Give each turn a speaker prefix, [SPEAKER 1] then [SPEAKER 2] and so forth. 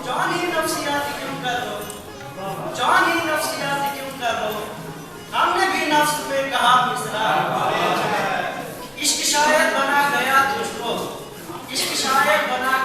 [SPEAKER 1] जान ही नफ्सियात क्यों कर दो, जान ही नफ्सियात क्यों कर दो, हमने भी नफ्स पे कहा मिसरा। इश्क शायद बना गया तुझको, इश्क शायद बना